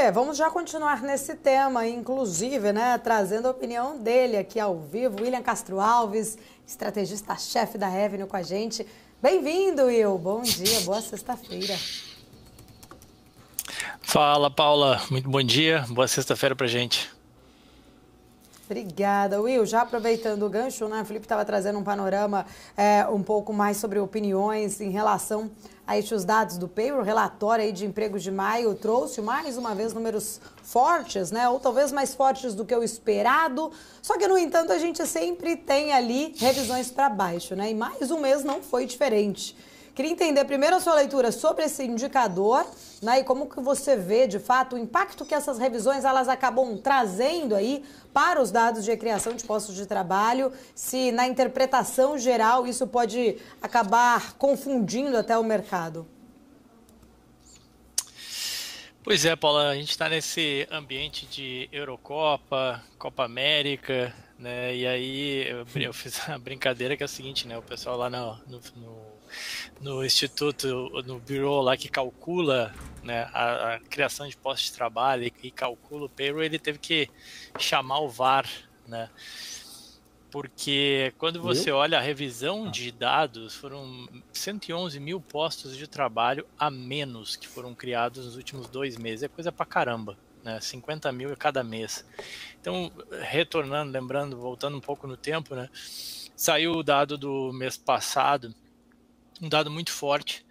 Fê, vamos já continuar nesse tema, inclusive, né, trazendo a opinião dele aqui ao vivo, William Castro Alves, estrategista-chefe da Revenue com a gente. Bem-vindo, Will. Bom dia, boa sexta-feira. Fala, Paula. Muito bom dia. Boa sexta-feira pra gente. Obrigada, Will. Já aproveitando o gancho, né? O Felipe estava trazendo um panorama um pouco mais sobre opiniões em relação a estes dados do payroll, relatório aí de empregos de maio, trouxe mais uma vez números fortes, né? Ou talvez mais fortes do que o esperado. Só que, no entanto, a gente sempre tem ali revisões para baixo, né? E mais um mês não foi diferente. Queria entender primeiro a sua leitura sobre esse indicador, né, e como que você vê, de fato, o impacto que essas revisões elas acabam trazendo aí para os dados de criação de postos de trabalho, se na interpretação geral isso pode acabar confundindo até o mercado. Pois é, Paula, a gente está nesse ambiente de Eurocopa, Copa América, né? E aí eu fiz a brincadeira que é o seguinte, né? O pessoal lá no instituto, no bureau lá que calcula, né, a criação de postos de trabalho e calcula o payroll, ele teve que chamar o VAR, né? Porque quando você olha a revisão de dados, foram 111 mil postos de trabalho a menos que foram criados nos últimos 2 meses. É coisa pra caramba, né? 50 mil a cada mês. Então, retornando, lembrando, voltando um pouco no tempo, né? Saiu o dado do mês passado, um dado muito forte,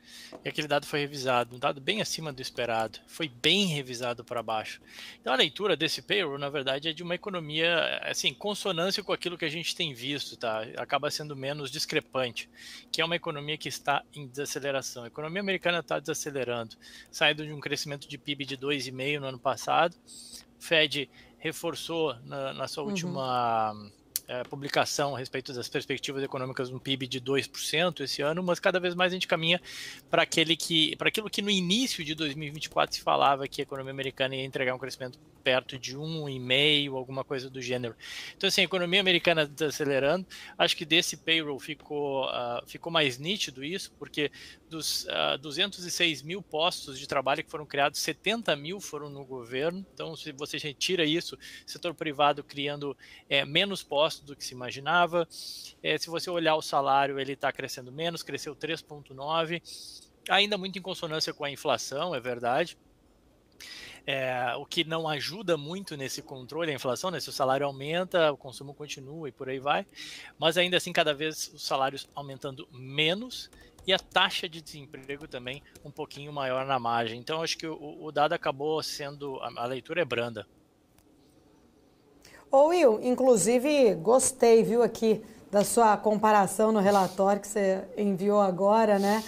e aquele dado foi revisado, um dado bem acima do esperado, foi bem revisado para baixo. Então a leitura desse payroll, na verdade, é de uma economia, assim, consonância com aquilo que a gente tem visto, tá? Acaba sendo menos discrepante, que é uma economia que está em desaceleração. A economia americana está desacelerando, saindo de um crescimento de PIB de 2,5% no ano passado, o Fed reforçou na sua última publicação a respeito das perspectivas econômicas no PIB de 2% esse ano, mas cada vez mais a gente caminha para aquilo que no início de 2024 se falava que a economia americana ia entregar um crescimento perto de 1,5%, alguma coisa do gênero. Então, assim, a economia americana desacelerando, acho que desse payroll ficou mais nítido isso, porque dos 206 mil postos de trabalho que foram criados, 70 mil foram no governo. Então, se você retira isso, setor privado criando menos postos do que se imaginava. Se você olhar o salário, ele está crescendo menos, cresceu 3,9%, ainda muito em consonância com a inflação, é verdade. O que não ajuda muito nesse controle, a inflação, né? Se o salário aumenta, o consumo continua e por aí vai, mas ainda assim cada vez os salários aumentando menos e a taxa de desemprego também um pouquinho maior na margem. Então acho que o dado acabou sendo, a leitura é branda. Ô Will, inclusive gostei, viu, aqui da sua comparação no relatório que você enviou agora, né?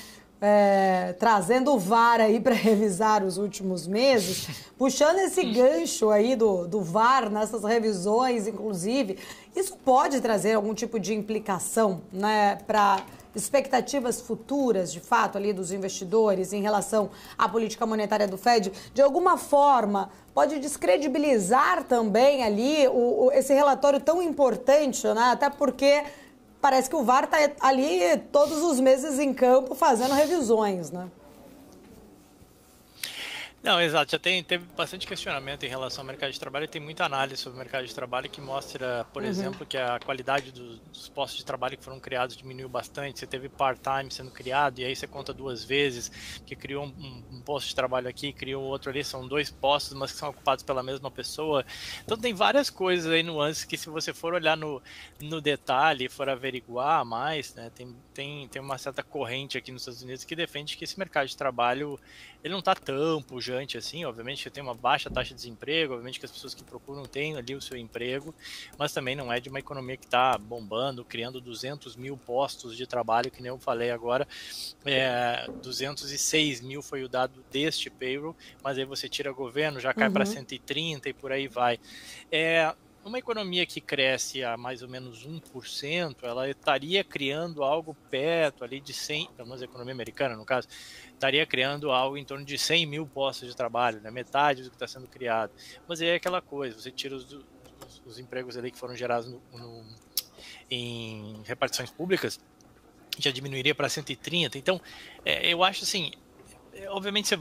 Trazendo o VAR aí para revisar os últimos meses, puxando esse gancho aí do VAR nessas revisões, inclusive, isso pode trazer algum tipo de implicação, né, para expectativas futuras, de fato, ali dos investidores em relação à política monetária do Fed, de alguma forma pode descredibilizar também ali esse relatório tão importante, né? Até porque parece que o VAR está ali todos os meses em campo fazendo revisões, né? Não, exato. Teve bastante questionamento em relação ao mercado de trabalho e tem muita análise sobre o mercado de trabalho que mostra, por exemplo, que a qualidade dos postos de trabalho que foram criados diminuiu bastante. Você teve part-time sendo criado e aí você conta 2 vezes, que criou um posto de trabalho aqui, criou outro ali, são 2 postos, mas que são ocupados pela mesma pessoa. Então tem várias coisas aí, nuances, que se você for olhar no detalhe, for averiguar mais, né, tem uma certa corrente aqui nos Estados Unidos que defende que esse mercado de trabalho ele não está tão pujante assim. Obviamente que tem uma baixa taxa de desemprego, obviamente que as pessoas que procuram têm ali o seu emprego, mas também não é de uma economia que está bombando, criando 200 mil postos de trabalho, que nem eu falei agora. 206 mil foi o dado deste payroll, mas aí você tira governo, já cai para 130 e por aí vai. Uma economia que cresce a mais ou menos 1%, ela estaria criando algo perto ali de 100, pelo menos a economia americana no caso, estaria criando algo em torno de 100 mil postos de trabalho, né? Metade do que está sendo criado. Mas aí é aquela coisa, você tira os empregos ali que foram gerados em repartições públicas, já diminuiria para 130. Então, eu acho assim, Obviamente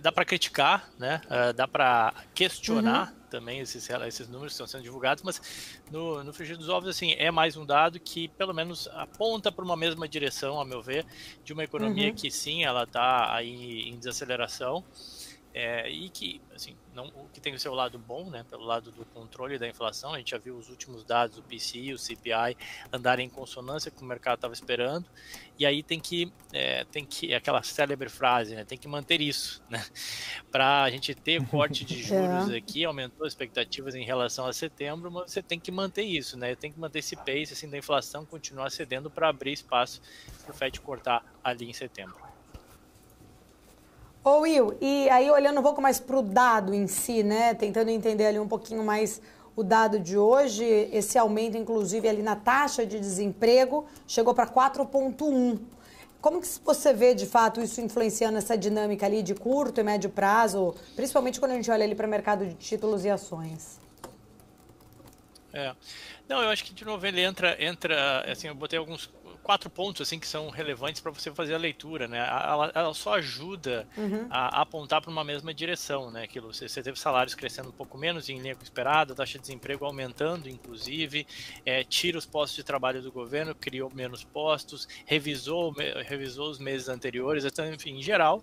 dá para criticar, né? Dá para questionar também esses números que estão sendo divulgados, mas no frigir dos ovos, assim, é mais um dado que pelo menos aponta para uma mesma direção, a meu ver, de uma economia que sim, ela está aí em desaceleração. E que, assim, o que tem o seu lado bom, né, pelo lado do controle da inflação. A gente já viu os últimos dados do PCI e o CPI andarem em consonância com o que o mercado estava esperando, e aí tem que aquela célebre frase, né, tem que manter isso, né, para a gente ter corte de juros aqui. Aumentou as expectativas em relação a setembro, mas você tem que manter isso, né, tem que manter esse pace assim, da inflação continuar cedendo para abrir espaço para o Fed cortar ali em setembro. Ô Will, e aí olhando um pouco mais para o dado em si, né, tentando entender ali um pouquinho mais o dado de hoje, esse aumento inclusive ali na taxa de desemprego chegou para 4,1. Como que você vê de fato isso influenciando essa dinâmica ali de curto e médio prazo, principalmente quando a gente olha ali para o mercado de títulos e ações? Não, eu acho que de novo ele entra, assim, eu botei alguns 4 pontos assim que são relevantes para você fazer a leitura, né? Ela só ajuda a apontar para uma mesma direção, né? Aquilo, você teve salários crescendo um pouco menos em linha com o esperado, a taxa de desemprego aumentando, inclusive, tira os postos de trabalho do governo, criou menos postos, revisou os meses anteriores, então, enfim, em geral,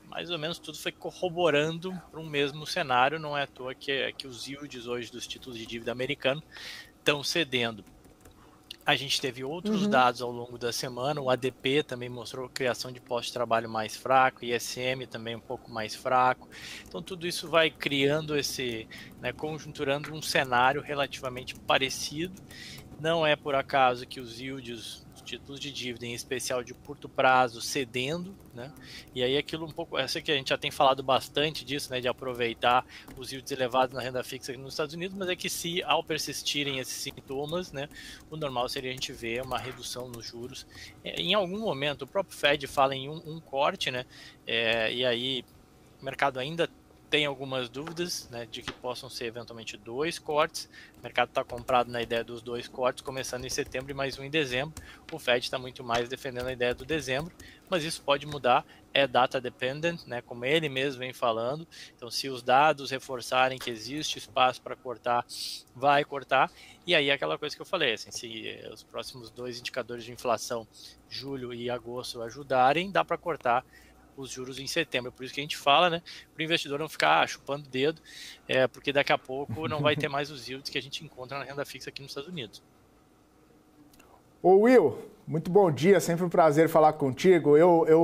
mais ou menos tudo foi corroborando para um mesmo cenário. Não é à toa que os yields hoje dos títulos de dívida americano estão cedendo. A gente teve outros dados ao longo da semana. O ADP também mostrou criação de postos de trabalho mais fraco, ISM também um pouco mais fraco. Então tudo isso vai criando conjunturando um cenário relativamente parecido. Não é por acaso que os yields, títulos de dívida, em especial de curto prazo, cedendo, né? E aí aquilo um pouco, eu sei que a gente já tem falado bastante disso, né, de aproveitar os yields elevados na renda fixa aqui nos Estados Unidos, mas é que se ao persistirem esses sintomas, né, o normal seria a gente ver uma redução nos juros. Em algum momento, o próprio Fed fala em um corte, né, e aí o mercado ainda tem algumas dúvidas, né, de que possam ser eventualmente 2 cortes. O mercado está comprado na ideia dos 2 cortes, começando em setembro e mais um em dezembro. O Fed está muito mais defendendo a ideia do dezembro, mas isso pode mudar, é data dependent, né, como ele mesmo vem falando. Então, se os dados reforçarem que existe espaço para cortar, vai cortar. E aí aquela coisa que eu falei, assim, se os próximos 2 indicadores de inflação, julho e agosto, ajudarem, dá para cortar os juros em setembro. Por isso que a gente fala, né, para o investidor não ficar chupando o dedo, porque daqui a pouco não vai ter mais os yields que a gente encontra na renda fixa aqui nos Estados Unidos. Ô Will, muito bom dia, sempre um prazer falar contigo. Eu